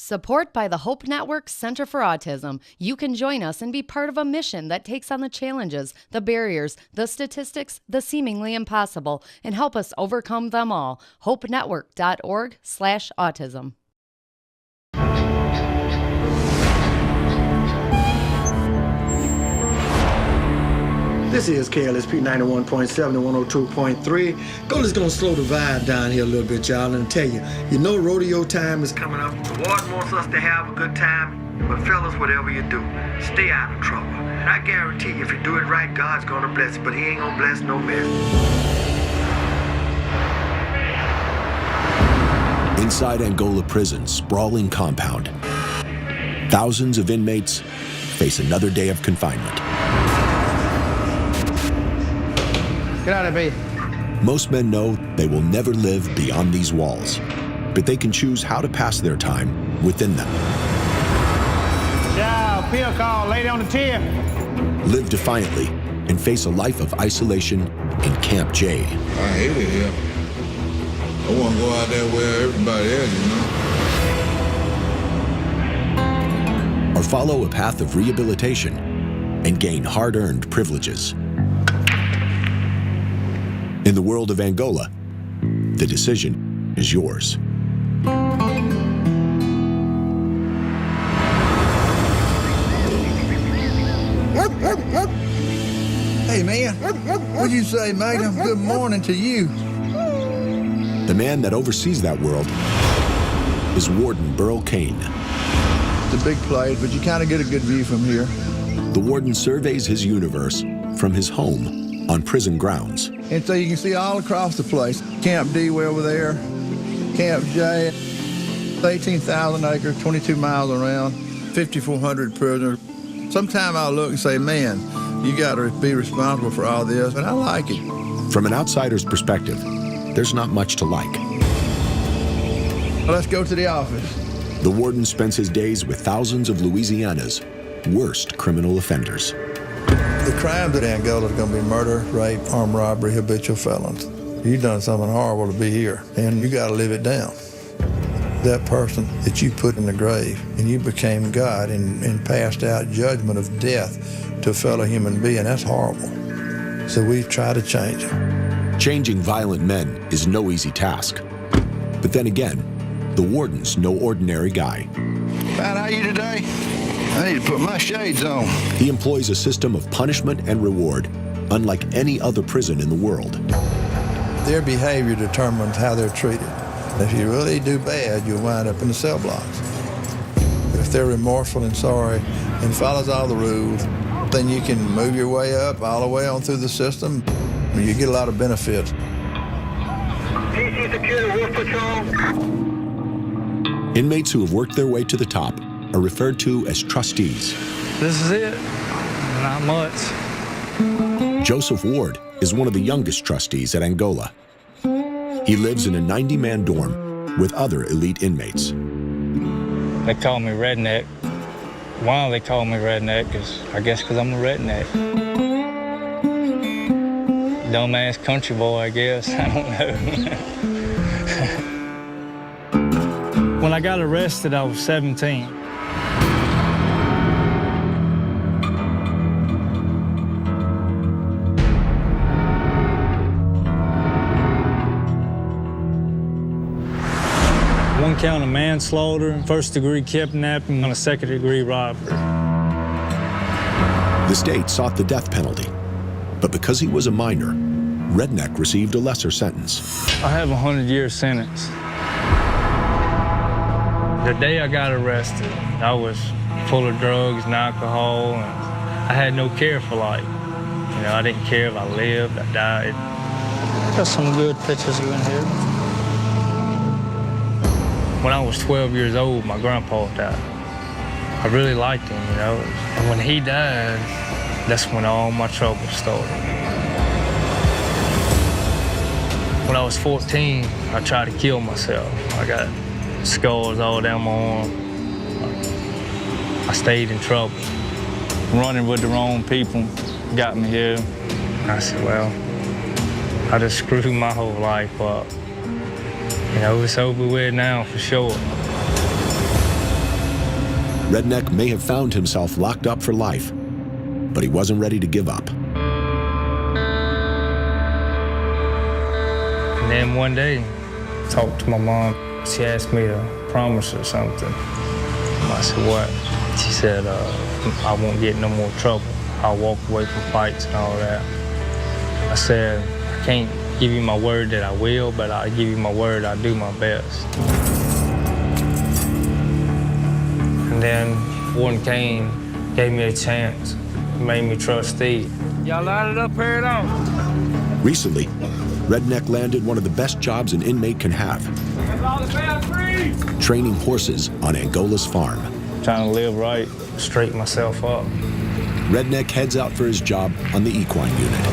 Support by the Hope Network Center for Autism. You can join us and be part of a mission that takes on the challenges, the barriers, the statistics, the seemingly impossible, and help us overcome them all. HopeNetwork.org/autism. This is KLSP 91.7 and 102.3. Gola's gonna slow the vibe down here a little bit, y'all, and tell you, rodeo time is coming up. The warden wants us to have a good time, but fellas, whatever you do, stay out of trouble. And I guarantee you, if you do it right, God's gonna bless it, but he ain't gonna bless no mess. Inside Angola prison's sprawling compound, thousands of inmates face another day of confinement. Get out of bed. Most men know they will never live beyond these walls, but they can choose how to pass their time within them. Yeah, pill call, lady on the tip. Live defiantly and face a life of isolation in Camp J. I hate it here. I want to go out there where everybody is, Or follow a path of rehabilitation and gain hard-earned privileges. In the world of Angola, the decision is yours. Hey man, what'd you say, Magnum? Good morning to you. The man that oversees that world is Warden Burl Kane. It's a big place, but you kind of get a good view from here. The warden surveys his universe from his home on prison grounds. And so you can see all across the place. Camp D way over there, Camp J, 18,000 acres, 22 miles around, 5,400 prisoners. Sometime I'll look and say, man, you got to be responsible for all this, and I like it. From an outsider's perspective, there's not much to like. Well, let's go to the office. The warden spends his days with thousands of Louisiana's worst criminal offenders. The crimes in Angola are going to be murder, rape, armed robbery, habitual felons. You've done something horrible to be here, and you got to live it down. That person that you put in the grave, and you became God and passed out judgment of death to a fellow human being, that's horrible. So we try to change them. Changing violent men is no easy task. But then again, the warden's no ordinary guy. How are you today? I need to put my shades on. He employs a system of punishment and reward unlike any other prison in the world. Their behavior determines how they're treated. If you really do bad, you'll wind up in the cell blocks. If they're remorseful and sorry and follows all the rules, then you can move your way up all the way on through the system. You get a lot of benefits. PC Security Wolf Patrol. Inmates who have worked their way to the top are referred to as trustees. This is it. Not much. Joseph Ward is one of the youngest trustees at Angola. He lives in a 90-man dorm with other elite inmates. They call me redneck. Why they call me redneck is, I guess, because I'm a redneck. Dumbass country boy, I guess. I don't know. When I got arrested, I was 17. One count of manslaughter, first-degree kidnapping, and a second-degree robbery. The state sought the death penalty, but because he was a minor, Redneck received a lesser sentence. I have a 100-year sentence. The day I got arrested, I was full of drugs and alcohol, and I had no care for life. You know, I didn't care if I lived, I died. Got some good pictures in here. When I was 12 years old, my grandpa died. I really liked him, you know. And when he died, that's when all my trouble started. When I was 14, I tried to kill myself. I got scars all down my arm. I stayed in trouble. Running with the wrong people got me here. And I said, well, I just screwed my whole life up. You know, it's over with now for sure. Redneck may have found himself locked up for life, but he wasn't ready to give up. And then one day, I talked to my mom. She asked me to promise her something. I said, what? She said, I won't get no more trouble. I'll walk away from fights and all that. I said, I can't give you my word that I will, but I'll give you my word I'll do my best. And then Warden came, gave me a chance, made me trustee. Y'all line it up here at all? Recently, Redneck landed one of the best jobs an inmate can have: training horses on Angola's farm. Trying to live right, straighten myself up. Redneck heads out for his job on the equine unit.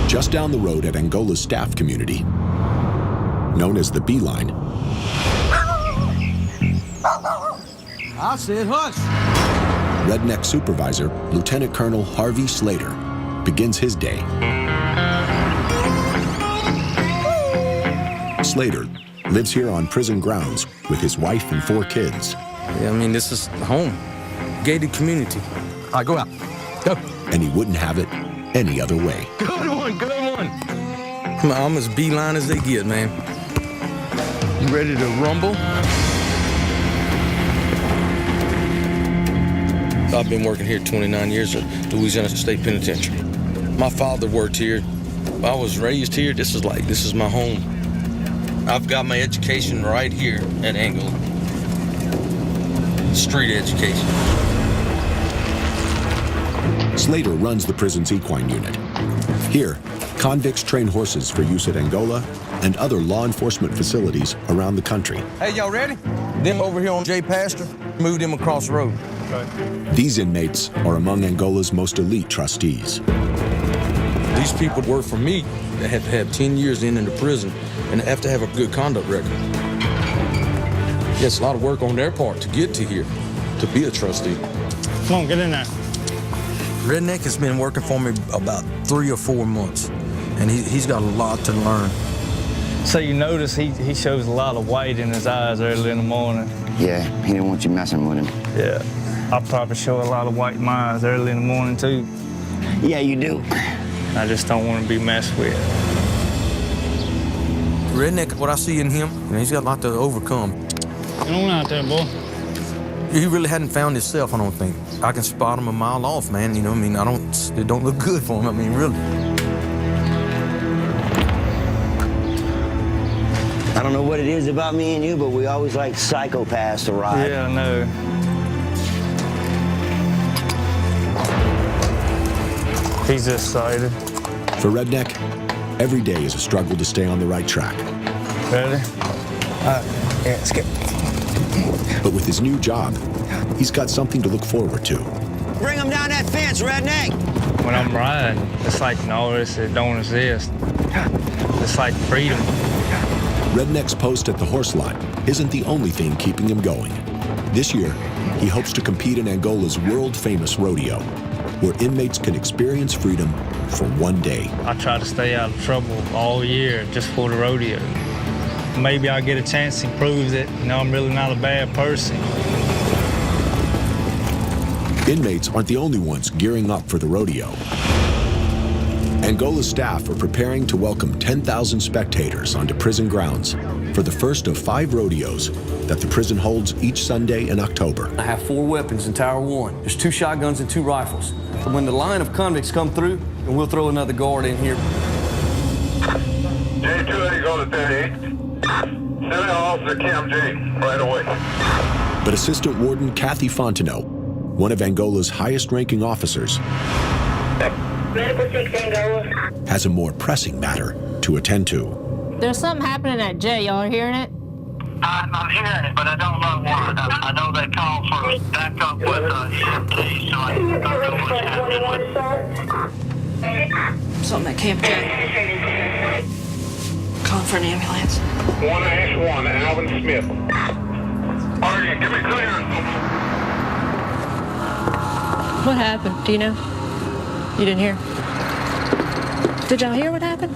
Just down the road at Angola's staff community, known as the Beeline, I said hush. Redneck supervisor, Lieutenant Colonel Harvey Slater, begins his day. Slater lives here on prison grounds with his wife and 4 kids. Yeah, I mean, this is home. Gated community. All right, go out. Go. And he wouldn't have it any other way. Good one, good one. I'm as beeline as they get, man. You ready to rumble? I've been working here 29 years at Louisiana State Penitentiary. My father worked here. I was raised here. This is my home. I've got my education right here at Angola. Street education. Slater runs the prison's equine unit. Here, convicts train horses for use at Angola and other law enforcement facilities around the country. Hey, y'all ready? Them over here on J. Pastor, move them across the road. These inmates are among Angola's most elite trustees. These people work for me. They have to have 10 years in the prison and have to have a good conduct record. Yeah, it's a lot of work on their part to get to here, to be a trustee. Come on, get in there. Redneck has been working for me about 3 or 4 months, and he's got a lot to learn. So you notice he shows a lot of white in his eyes early in the morning. Yeah, he didn't want you messing with him. Yeah, I probably show a lot of white in my eyes early in the morning, too. Yeah, you do. I just don't want to be messed with. Redneck, what I see in him, he's got a lot to overcome. Get on out there, boy. He really hadn't found himself, I don't think. I can spot him a mile off, man. You know, I mean, it don't look good for him. I mean, really. I don't know what it is about me and you, but we always like psychopaths to ride. Yeah, I know. He's excited. For Redneck, every day is a struggle to stay on the right track. Ready? Yeah, let's get. But with his new job, he's got something to look forward to. Bring him down that fence, Redneck. When I'm riding, it's like all this that don't exist. It's like freedom. Redneck's post at the horse lot isn't the only thing keeping him going. This year, he hopes to compete in Angola's world-famous rodeo, where inmates can experience freedom for one day. I try to stay out of trouble all year just for the rodeo. Maybe I'll get a chance to prove that, I'm really not a bad person. Inmates aren't the only ones gearing up for the rodeo. Angola's staff are preparing to welcome 10,000 spectators onto prison grounds for the first of 5 rodeos that the prison holds each Sunday in October. I have 4 weapons in Tower 1. There's 2 shotguns and 2 rifles. When the line of convicts come through, and we'll throw another guard in here. J280 go to 38. Send Officer Cam J right away. But Assistant Warden Kathy Fontenot, one of Angola's highest-ranking officers, Medical 6 Angola. has a more pressing matter to attend to. There's something happening at J. Y'all hearing it? I'm hearing it, but I don't know what. I know they called for backup with EMT, so I don't know what's happening. Something at Camp J. Call for an ambulance. 1-1, Alvin Smith. Artie, give me clearance. What happened? Do you know? You didn't hear? Did y'all hear what happened?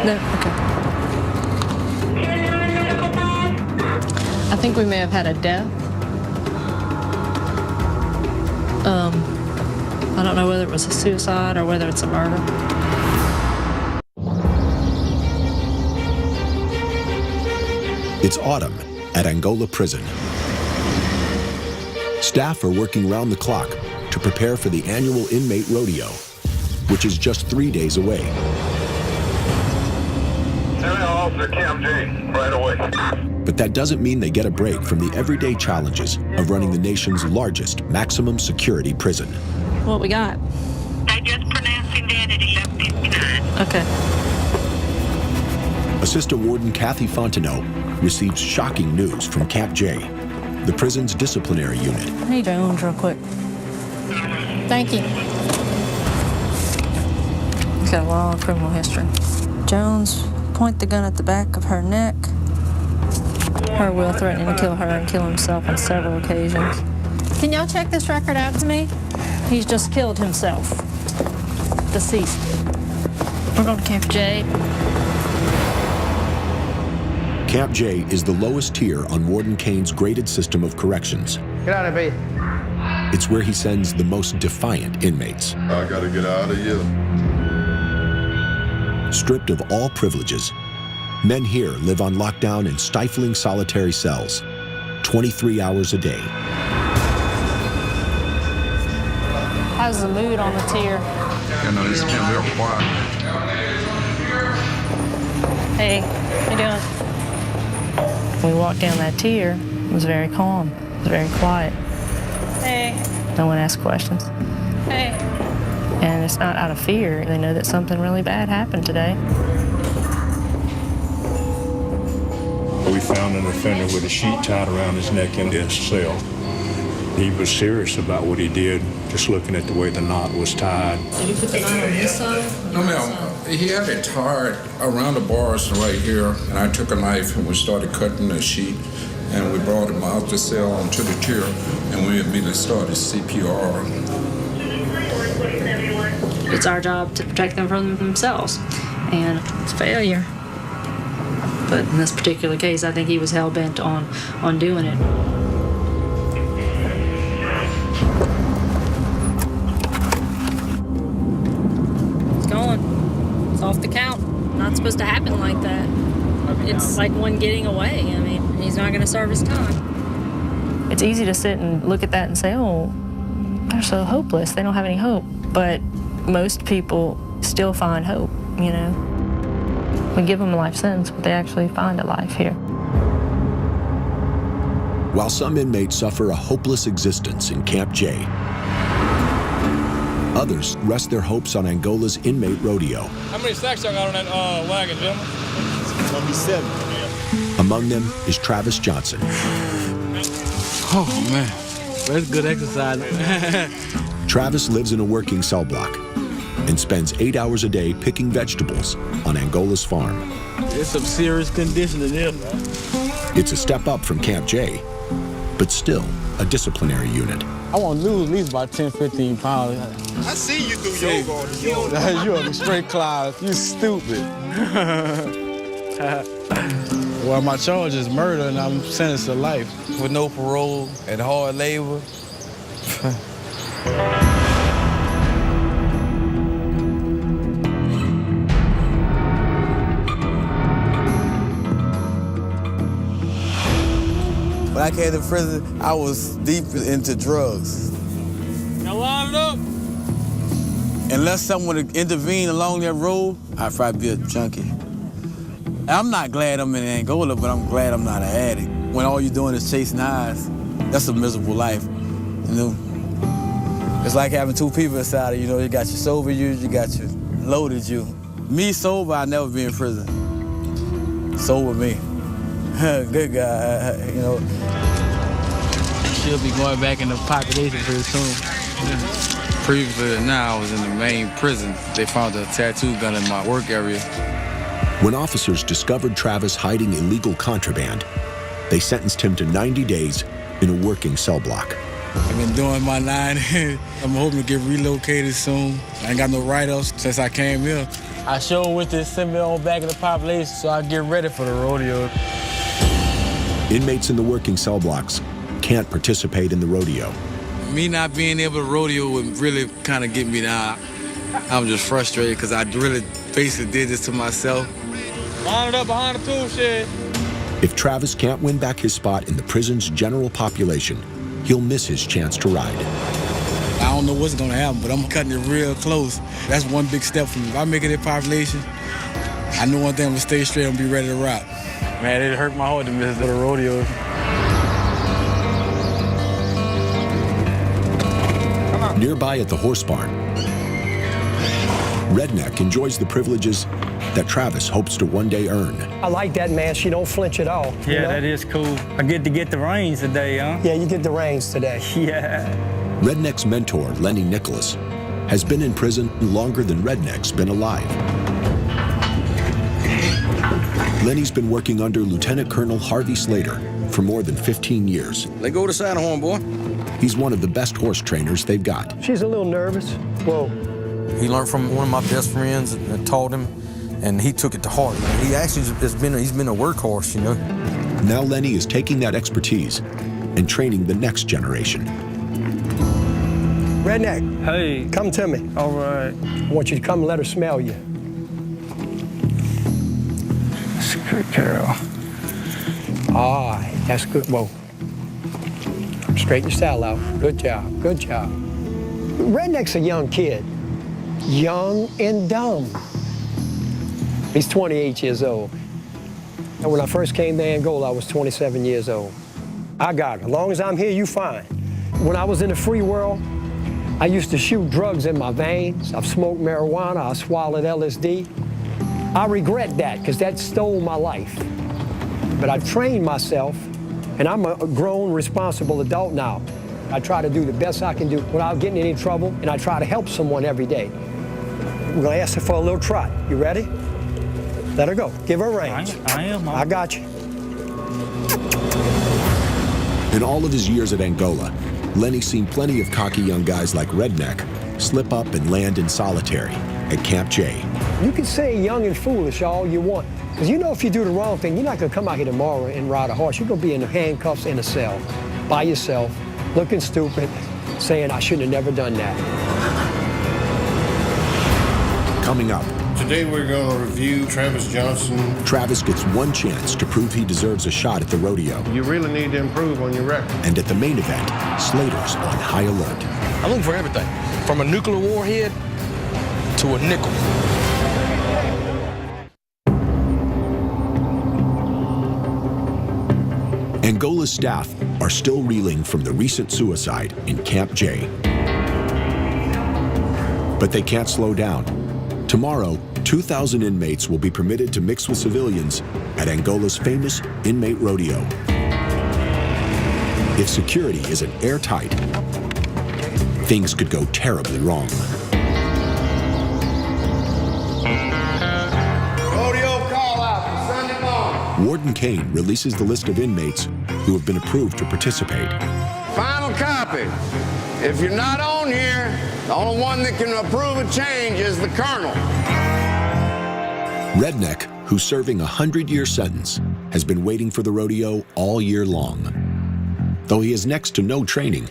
No? Okay. I think we may have had a death. I don't know whether it was a suicide or whether it's a murder. It's autumn at Angola Prison. Staff are working round the clock to prepare for the annual inmate rodeo, which is just 3 days away. Area Officer Camp J, right away. But that doesn't mean they get a break from the everyday challenges of running the nation's largest maximum security prison. What we got? They just pronounced him dead at 11:59. Okay. Assistant Warden Kathy Fontenot receives shocking news from Camp J, the prison's disciplinary unit. I need Jones real quick. Thank you. He's got a long criminal history. Jones, point the gun at the back of her neck. Her will threatening to kill her and kill himself on several occasions. Can y'all check this record out to me? He's just killed himself. Deceased. We're going to Camp J. Camp J is the lowest tier on Warden Kane's graded system of corrections. Get out of here. It's where he sends the most defiant inmates. I gotta get out of here. Stripped of all privileges, men here live on lockdown in stifling solitary cells, 23 hours a day. How's the mood on the tier? You know, this can be real quiet. Hey, how you doing? We walked down that tier. It was very calm. It was very quiet. Hey. No one asked questions. Hey. And it's not out of fear. They know that something really bad happened today. We found an offender with a sheet tied around his neck in his cell. He was serious about what he did, just looking at the way the knot was tied. Did you put the knot on this side? No, ma'am. He had it tied around the bars right here, and I took a knife and we started cutting the sheet, and we brought him out the cell onto the tier, and we immediately started CPR. It's our job to protect them from themselves, and it's failure. But in this particular case, I think he was hell-bent on doing it. It's going. It's off the count. Not supposed to happen like that. It's like one getting away. I mean, he's not going to serve his time. It's easy to sit and look at that and say, oh, they're so hopeless. They don't have any hope. But most people still find hope, you know. We give them a life sentence, but they actually find a life here. While some inmates suffer a hopeless existence in Camp J, others rest their hopes on Angola's inmate rodeo. How many stacks y'all got on that wagon, gentlemen? It's gonna be 7. Among them is Travis Johnson. Oh, man. That's good exercise. Travis lives in a working cell block and spends 8 hours a day picking vegetables on Angola's farm. It's some serious condition in there. It's a step up from Camp J, but still a disciplinary unit. I want to lose at least about 10, 15 pounds. I see you do yoga. You're a straight cloud. You stupid. Well, my charge is murder, and I'm sentenced to life. With no parole and hard labor. When I came to prison, I was deep into drugs. Now line it up. Unless someone would intervene along that road, I'd probably be a junkie. I'm not glad I'm in Angola, but I'm glad I'm not an addict. When all you're doing is chasing highs, that's a miserable life, you know? It's like having two people inside of you, know, you got your sober you got your loaded you. Me sober, I'd never be in prison. Sober me. Good guy, you know. She'll be going back in the population pretty soon. Previously to now, I was in the main prison. They found a tattoo gun in my work area. When officers discovered Travis hiding illegal contraband, they sentenced him to 90 days in a working cell block. I've been doing my 9 years. I'm hoping to get relocated soon. I ain't got no write-offs since I came here. I sure wish they sent me on back in the population so I get ready for the rodeo. Inmates in the working cell blocks can't participate in the rodeo. Me not being able to rodeo would really kind of get me down. I'm just frustrated because I really basically did this to myself. Line it up behind the tool shed. If Travis can't win back his spot in the prison's general population, he'll miss his chance to ride. I don't know what's gonna happen, but I'm cutting it real close. That's one big step for me. If I make it in population, I know one thing, I'm gonna stay straight and be ready to rock. Man, it hurt my heart to miss the rodeo. Nearby at the horse barn, Redneck enjoys the privileges that Travis hopes to one day earn. I like that, man. She don't flinch at all. Yeah, you know? that is cool. I get to get the reins today, huh? Yeah, you get the reins today. Yeah. Redneck's mentor, Lenny Nicholas, has been in prison longer than Redneck's been alive. Lenny's been working under Lieutenant Colonel Harvey Slater for more than 15 years. Let go of the saddle horn, boy. He's one of the best horse trainers they've got. She's a little nervous. Whoa. He learned from one of my best friends and taught him, and he took it to heart. He actually he's been a workhorse, you know. Now Lenny is taking that expertise and training the next generation. Redneck. Hey. Come to me. All right. I want you to come and let her smell you. That's good, Carol. All right, that's good. Whoa. Straighten your saddle out. Good job, good job. Redneck's a young kid. Young and dumb. He's 28 years old. And when I first came to Angola, I was 27 years old. I got it. As long as I'm here, you fine. When I was in the free world, I used to shoot drugs in my veins. I've smoked marijuana. I swallowed LSD. I regret that because that stole my life. But I've trained myself, and I'm a grown, responsible adult now. I try to do the best I can do without getting in any trouble, and I try to help someone every day. We're gonna ask her for a little trot. You ready? Let her go. Give her reins. I am. I got you. In all of his years at Angola, Lenny's seen plenty of cocky young guys like Redneck slip up and land in solitary at Camp J. You can say young and foolish all you want, because you know if you do the wrong thing, you're not gonna come out here tomorrow and ride a horse. You're gonna be in handcuffs in a cell by yourself, looking stupid, saying, I shouldn't have never done that. Coming up, today we're going to review Travis Johnson. Travis gets one chance to prove he deserves a shot at the rodeo. You really need to improve on your record. And at the main event, Slater's on high alert. I'm looking for everything, from a nuclear warhead to a nickel. Angola's staff are still reeling from the recent suicide in Camp J. But they can't slow down. Tomorrow, 2,000 inmates will be permitted to mix with civilians at Angola's famous inmate rodeo. If security isn't airtight, things could go terribly wrong. Rodeo call out for Sunday morning. Warden Kane releases the list of inmates who have been approved to participate. Final copy. If you're not on here, the only one that can approve a change is the colonel. Redneck, who's serving a 100-year sentence, has been waiting for the rodeo all year long. Though he has next to no training,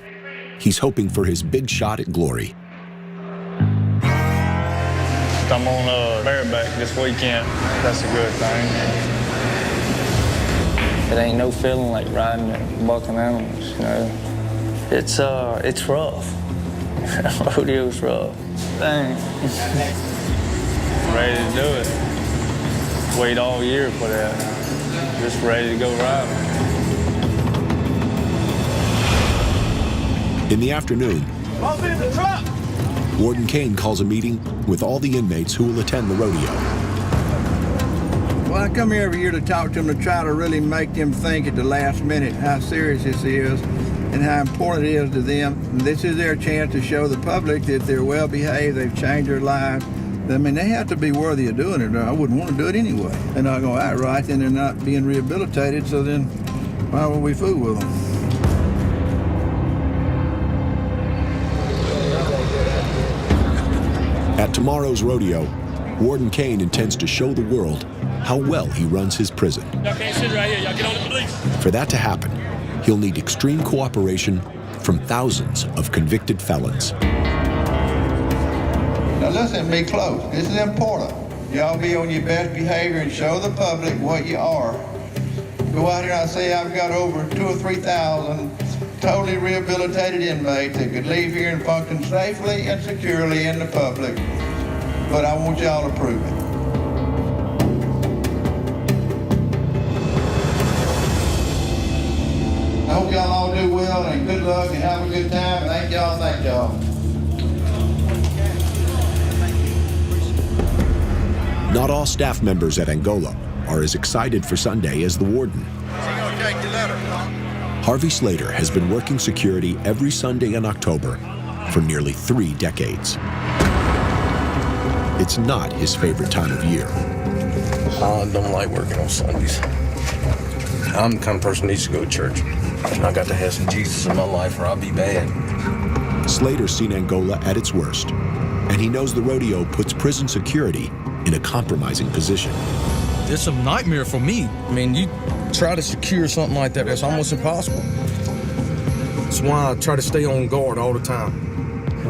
he's hoping for his big shot at glory. I'm on bareback this weekend. That's a good thing. It ain't no feeling like riding and bucking animals, you know. It's rough. Rodeo's rough. Dang. Ready to do it. Wait all year for that. Just ready to go riding. In the afternoon, Open the truck. Warden Kane calls a meeting with all the inmates who will attend the rodeo. Well, I come here every year to talk to them to try to really make them think at the last minute how serious this is and how important it is to them. And this is their chance to show the public that they're well behaved, they've changed their lives. I mean, they have to be worthy of doing it, or I wouldn't want to do it anyway. They're not going to act right, then they're not being rehabilitated, so then why would we fool with them? At tomorrow's rodeo, Warden Kane intends to show the world how well he runs his prison. Y'all can't sit right here. Y'all get on the police. For that to happen, he'll need extreme cooperation from thousands of convicted felons. Now listen, be close. This is important. Y'all be on your best behavior and show the public what you are. Go out here and say I've got over 2,000 or 3,000 totally rehabilitated inmates that could leave here and function safely and securely in the public. But I want y'all to prove it. I hope y'all all do well and good luck and have a good time. Thank y'all, thank y'all. Not all staff members at Angola are as excited for Sunday as the warden. Harvey Slater has been working security every Sunday in October for nearly 3 decades. It's not his favorite time of year. I don't like working on Sundays. I'm the kind of person who needs to go to church. I got to have some Jesus in my life or I'll be bad. Slater's seen Angola at its worst, and he knows the rodeo puts prison security in a compromising position. It's a nightmare for me. I mean, you try to secure something like that, that's almost impossible. That's why I try to stay on guard all the time.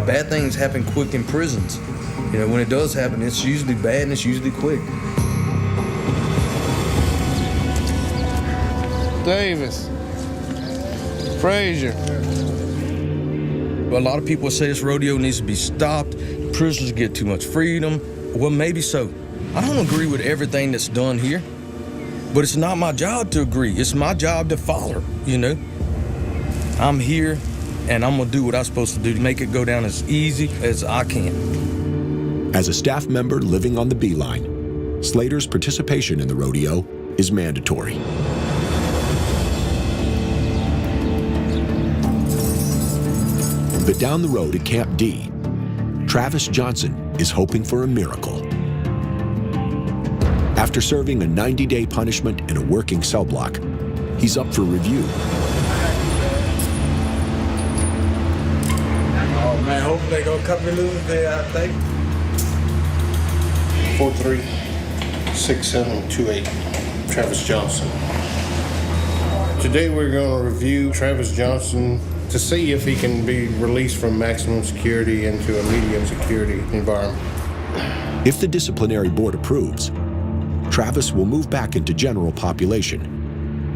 Bad things happen quick in prisons. You know, when it does happen, it's usually bad and it's usually quick. Davis. Frazier. A lot of people say this rodeo needs to be stopped. Prisoners get too much freedom. Well, maybe so. I don't agree with everything that's done here, but it's not my job to agree. It's my job to follow, you know? I'm here, and I'm gonna do what I'm supposed to do to make it go down as easy as I can. As a staff member living on the B-line, Slater's participation in the rodeo is mandatory. But down the road at Camp D, Travis Johnson is hoping for a miracle. After serving a 90-day punishment in a working cell block, he's up for review. Oh man, hopefully they gonna cut me loose there, I think. 436728, Travis Johnson. Today we're going to review Travis Johnson to see if he can be released from maximum security into a medium security environment. If the disciplinary board approves, Travis will move back into general population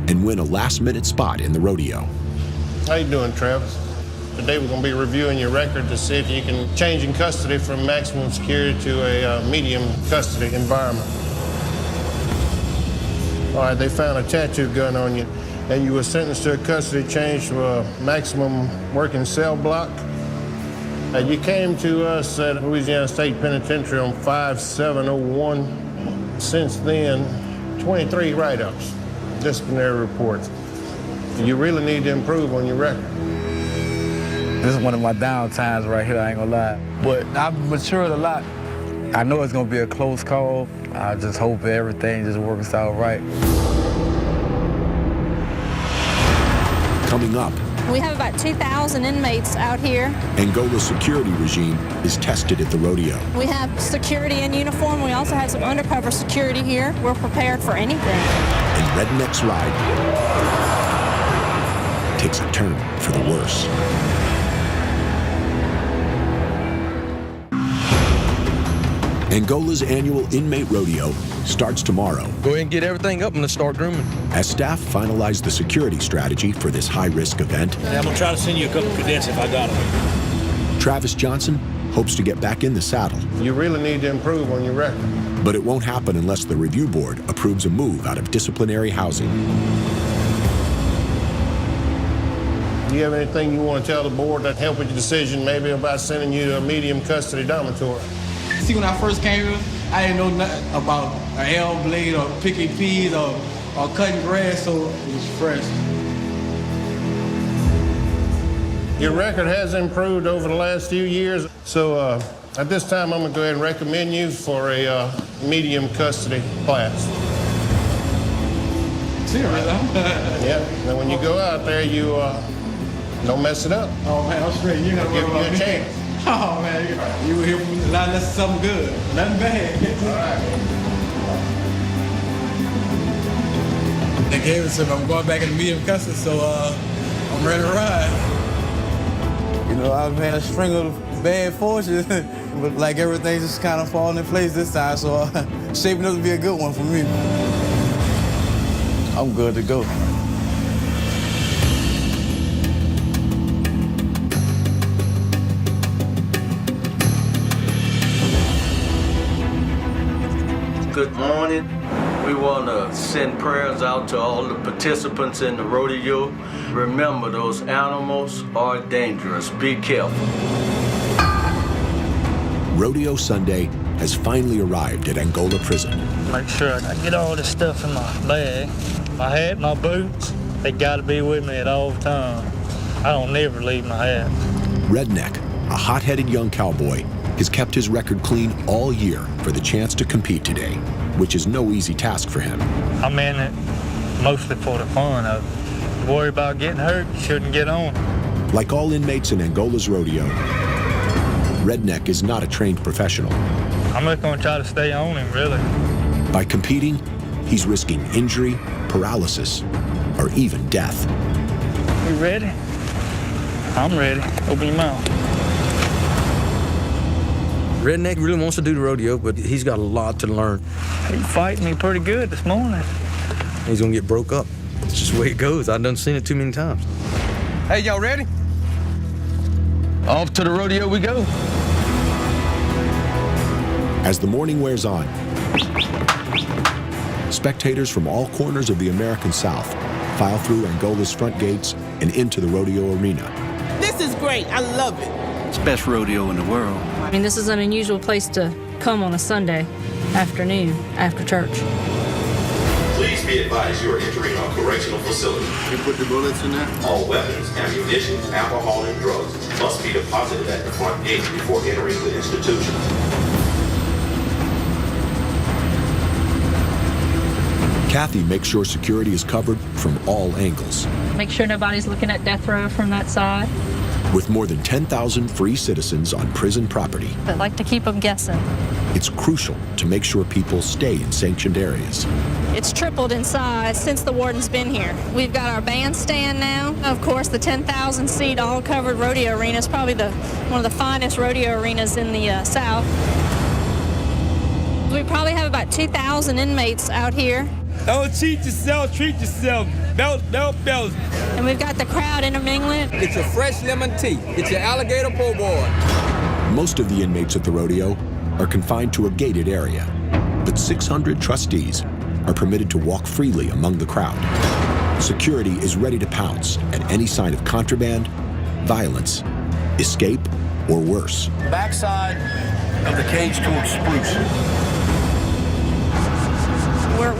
and win a last-minute spot in the rodeo. How you doing, Travis? Today we're going to be reviewing your record to see if you can change in custody from maximum security to a medium custody environment. All right, they found a tattoo gun on you, and you were sentenced to a custody change to a maximum working cell block. You came to us at Louisiana State Penitentiary on 5701. Since then, 23 write-ups, disciplinary reports. You really need to improve on your record. This is one of my down times right here, I ain't gonna lie. But I've matured a lot. I know it's gonna be a close call. I just hope everything just works out right. Coming up, We have about 2,000 inmates out here. Angola's security regime is tested at the rodeo. We have security in uniform. We also have some undercover security here. We're prepared for anything. And Redneck's ride takes a turn for the worse. Angola's annual inmate rodeo starts tomorrow. Go ahead and get everything up and let's start grooming. As staff finalize the security strategy for this high-risk event, Yeah, I'm gonna try to send you a couple cadets if I got them. Travis Johnson hopes to get back in the saddle. You really need to improve on your record. But it won't happen unless the review board approves a move out of disciplinary housing. Do you have anything you want to tell the board that help with your decision, maybe about sending you to a medium custody dormitory? See, when I first came here, I didn't know nothing about an L blade or picking peas or cutting grass, so it was fresh. Your record has improved over the last few years, so at this time I'm going to go ahead and recommend you for a medium custody class. Serious, huh? Yeah, now when you go out there, you don't mess it up. Oh man, I'm straight. You gotta give you a chance. Oh man, you were here for something good, nothing bad. All right. They gave it to me. I'm going back in the medium custody, so I'm ready to ride. You know, I've had a string of bad fortune, but like everything just kind of falling in place this time, so shaping up to be a good one for me. I'm good to go. Good morning. We want to send prayers out to all the participants in the rodeo. Remember, those animals are dangerous. Be careful. Rodeo Sunday has finally arrived at Angola Prison. Make sure I get all this stuff in my bag. My hat, my boots, they gotta be with me at all times. I don't never leave my hat. Redneck, a hot-headed young cowboy, has kept his record clean all year for the chance to compete today, which is no easy task for him. I'm in it mostly for the fun of it. Worry about getting hurt, you shouldn't get on. Like all inmates in Angola's rodeo, Redneck is not a trained professional. I'm just gonna try to stay on him, really. By competing, he's risking injury, paralysis, or even death. You ready? I'm ready. Open your mouth. Redneck really wants to do the rodeo, but he's got a lot to learn. He fighting me pretty good this morning. He's gonna get broke up. It's just the way it goes. I've done seen it too many times. Hey, y'all ready? Off to the rodeo we go. As the morning wears on, spectators from all corners of the American South file through Angola's front gates and into the rodeo arena. This is great. I love it. It's the best rodeo in the world. I mean, this is an unusual place to come on a Sunday afternoon after church. Please be advised you are entering a correctional facility. You put the bullets in there? All weapons, ammunition, alcohol, and drugs must be deposited at the front gate before entering the institution. Kathy makes sure security is covered from all angles. Make sure nobody's looking at death row from that side. With more than 10,000 free citizens on prison property, But like to keep them guessing. it's crucial to make sure people stay in sanctioned areas. It's tripled in size since the warden's been here. We've got our bandstand now. Of course, the 10,000 seat all covered rodeo arena is probably one of the finest rodeo arenas in the South. We probably have about 2,000 inmates out here. Don't cheat yourself, treat yourself. Belt. And we've got the crowd intermingling. Get your fresh lemon tea. Get your alligator po' boy. Most of the inmates at the rodeo are confined to a gated area, but 600 trustees are permitted to walk freely among the crowd. Security is ready to pounce at any sign of contraband, violence, escape, or worse. Backside of the cage towards Spruce.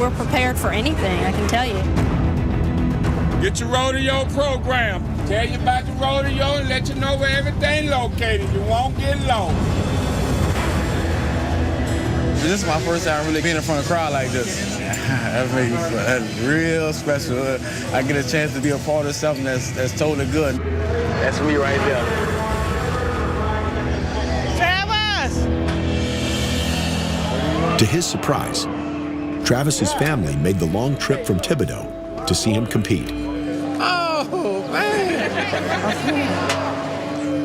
We're prepared for anything, I can tell you. Get your rodeo program. Tell you about the rodeo and let you know where everything located. You won't get lost. This is my first time really being in front of a crowd like this. That's real special. I get a chance to be a part of something that's totally good. That's me right there. Travis! To his surprise, Travis's family made the long trip from Thibodeau to see him compete. Oh, man!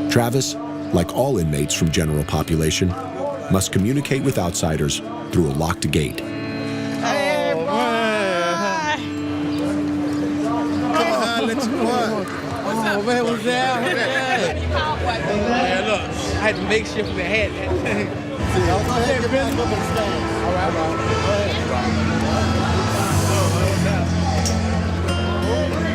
Travis, like all inmates from general population, must communicate with outsiders through a locked gate. Hey, boy! What's up, man? What's up? Man, look, I had to make sure they had that. All right.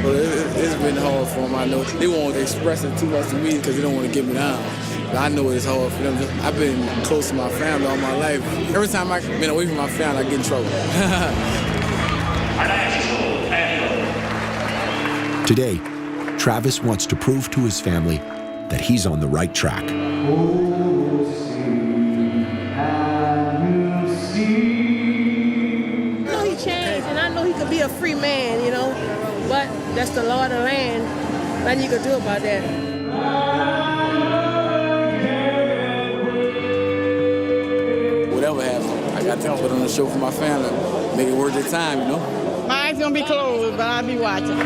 Well, it's been hard for them. I know they won't express it too much to me because they don't want to get me down. But I know it's hard for them. I've been close to my family all my life. Every time I've been away from my family, I get in trouble. Today, Travis wants to prove to his family that he's on the right track. I know he changed, and I know he could be a free man, you know. But that's the law of the land. Nothing you can do about that. Whatever happens, I got to put on a show for my family, make it worth their time, you know. My fight's gonna be closed, but I'll be watching.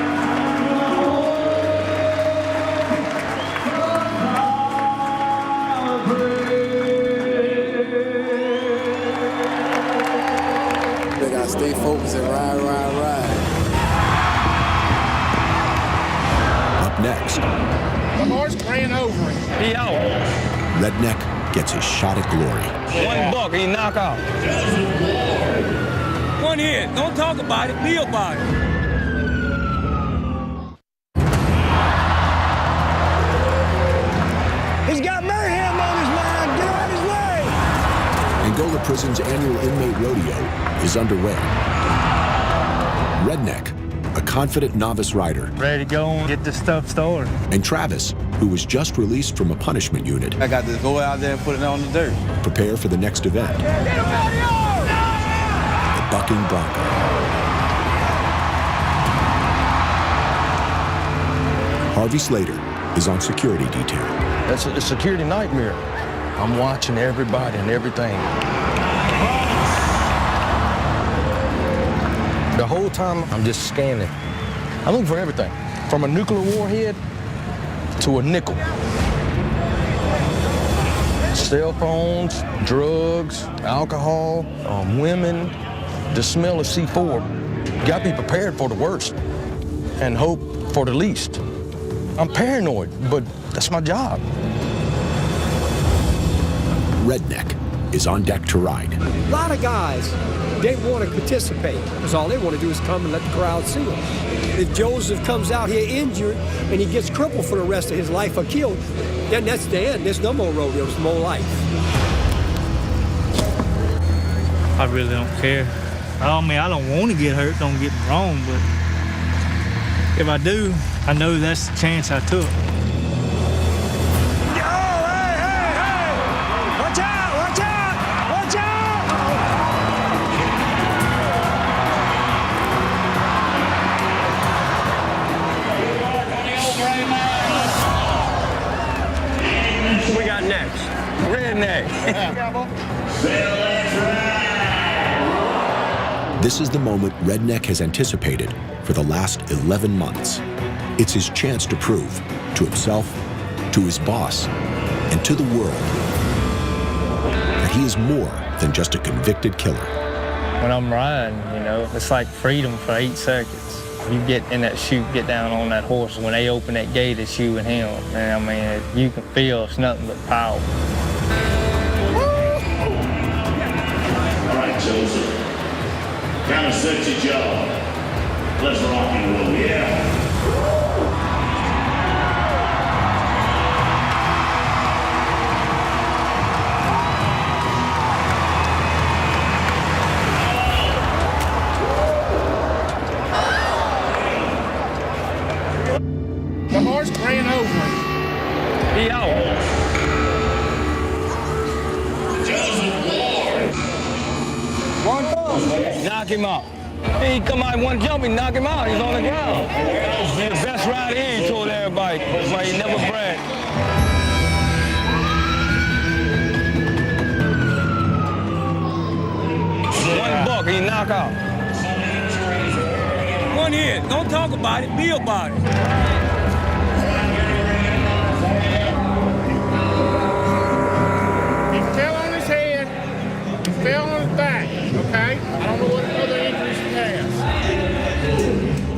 They gotta stay focused and ride. Up next, The horse ran over him. He out. Redneck gets his shot at glory. One buck, he knock out. One hit. Don't talk about it. Be about it. He's got mayhem on his mind. Get out of his way. Angola Prison's annual inmate rodeo is underway. Redneck, a confident novice rider, Ready to go and get this stuff started. and Travis, who was just released from a punishment unit, I got to go out there and put it on the dirt. prepare for the next event. The bucking bronco. Harvey Slater is on security detail. That's a security nightmare. I'm watching everybody and everything. The whole time, I'm just scanning. I'm looking for everything, from a nuclear warhead to a nickel. Cell phones, drugs, alcohol, women, the smell of C4. You gotta be prepared for the worst and hope for the least. I'm paranoid, but that's my job. Redneck is on deck to ride. A lot of guys, they want to participate because all they want to do is come and let the crowd see them. If Joseph comes out here injured and he gets crippled for the rest of his life or killed, then that's the end. There's no more rodeo, there's more life. I really don't care. I mean, I don't want to get hurt, don't get me wrong, but if I do, I know that's the chance I took. Watch out, watch out, watch out! We got next. Redneck. This is the moment Redneck has anticipated for the last 11 months. It's his chance to prove to himself, to his boss, and to the world that he is more than just a convicted killer. When I'm riding, you know, it's like freedom for 8 seconds. You get in that chute, get down on that horse. When they open that gate, it's you and him. And I mean, you can feel it's nothing but power. All right, Joseph. Kind of set your job. Let's rock and roll, yeah. The horse ran over him. He out. One ball. Knock him out. He come out one jump, he knock him out. He's on the ground. He's the best rider in, he told everybody. But he never bragged. One buck, he knock out. One hit. Don't talk about it. Be about it. He fell on his head, he fell on his back, okay? I don't know what other injuries he has.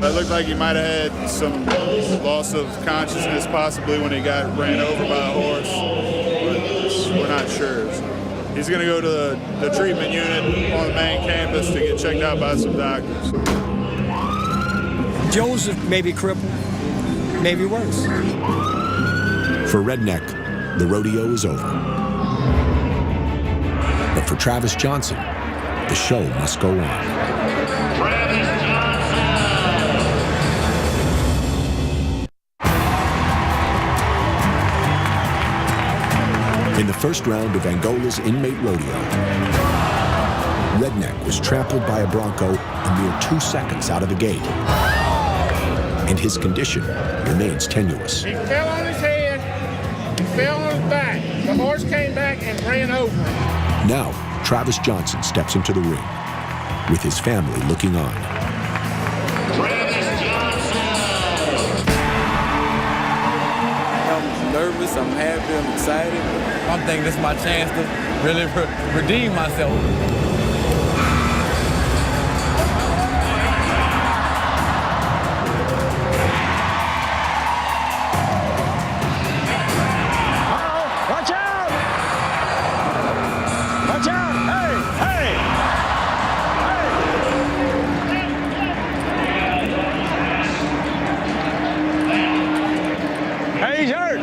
It looked like he might have had some loss of consciousness possibly when he got ran over by a horse, but we're not sure. He's going to go to the treatment unit on the main campus to get checked out by some doctors. Joseph may be crippled, maybe worse. For Redneck, the rodeo is over. But for Travis Johnson, the show must go on. In the first round of Angola's inmate rodeo, Redneck was trampled by a bronco a mere 2 seconds out of the gate. And his condition remains tenuous. He fell on his head, he fell on his back. The horse came back and ran over him. Now, Travis Johnson steps into the ring, with his family looking on. I'm nervous, I'm happy, I'm excited. I'm thinking this is my chance to really redeem myself. Watch out! Watch out! Hey! Hey! Hey! Hey, he's hurt!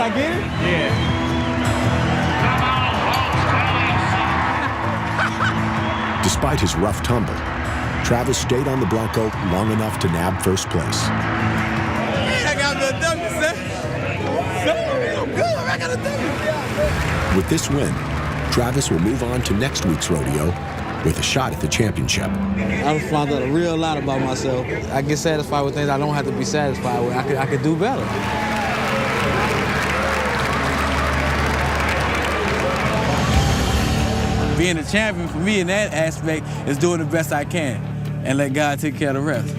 I get it? Yeah. Despite his rough tumble, Travis stayed on the Bronco long enough to nab first place. I got the W, sir. I'm good. I got a W. With this win, Travis will move on to next week's rodeo with a shot at the championship. I found out a real lot about myself. I get satisfied with things I don't have to be satisfied with. I could do better. Being a champion for me in that aspect is doing the best I can and let God take care of the rest.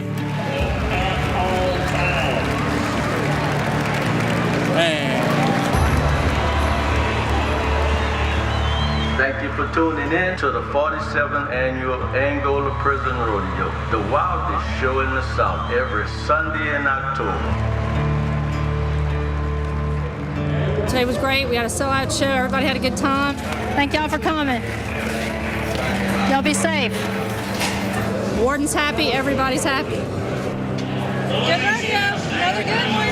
Man. Thank you for tuning in to the 47th annual Angola Prison Rodeo, the wildest show in the South every Sunday in October. Today was great. We had a sellout show. Everybody had a good time. Thank y'all for coming. Y'all be safe. Warden's happy. Everybody's happy. Good rodeo. Another good one.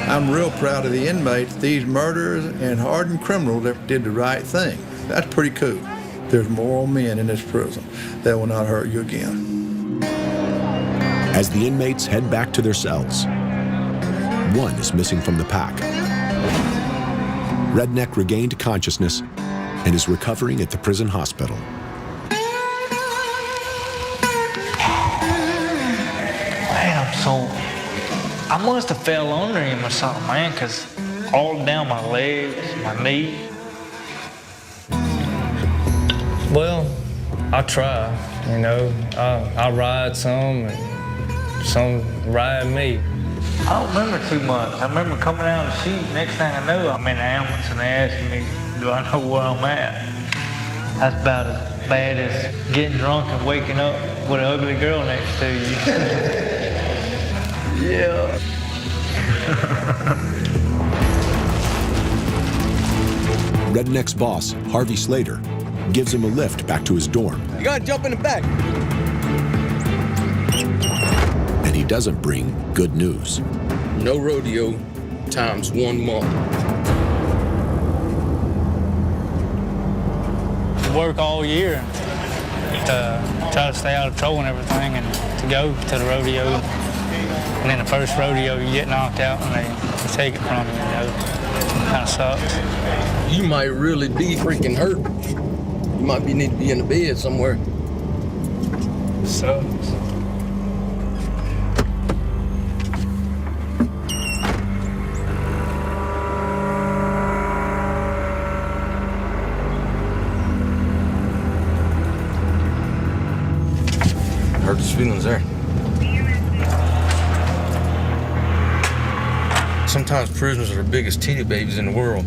I'm real proud of the inmates, these murderers and hardened criminals that did the right thing. That's pretty cool. There's moral men in this prison that will not hurt you again. As the inmates head back to their cells, one is missing from the pack. Redneck regained consciousness and is recovering at the prison hospital. Man, I must have fell under him or something, man, because all down my legs, my knee. Well, I try, you know. I ride some and some ride me. I don't remember too much. I remember coming out of the chute, next thing I know, I'm in the ambulance and they asking me, do I know where I'm at? That's about as bad as getting drunk and waking up with an ugly girl next to you. Yeah. Redneck's boss, Harvey Slater, gives him a lift back to his dorm. You gotta jump in the back. And he doesn't bring good news. No rodeo times 1 month. Work all year to try to stay out of trouble and everything and to go to the rodeo. And then the first rodeo, you get knocked out and they take it from you, you know. Kind of sucks. You might really be freaking hurt. You might need to be in the bed somewhere. Sucks. Hurt his feelings there. Sometimes prisoners are the biggest titty babies in the world.